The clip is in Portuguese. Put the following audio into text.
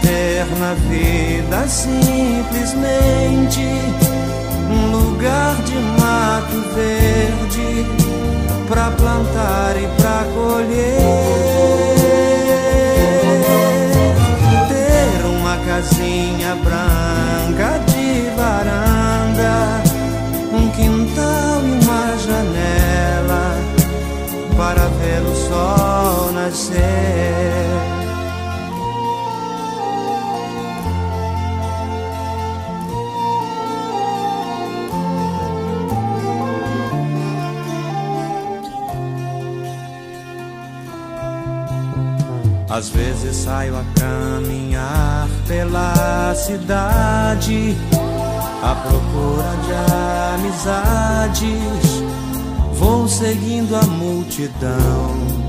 ter na vida simplesmente um lugar de mato verde pra plantar e pra colher, ter uma casinha branca de varanda, um quintal e uma janela para ver o sol nascer. Às vezes saio a caminhar pela cidade à procura de amizades. Vou seguindo a multidão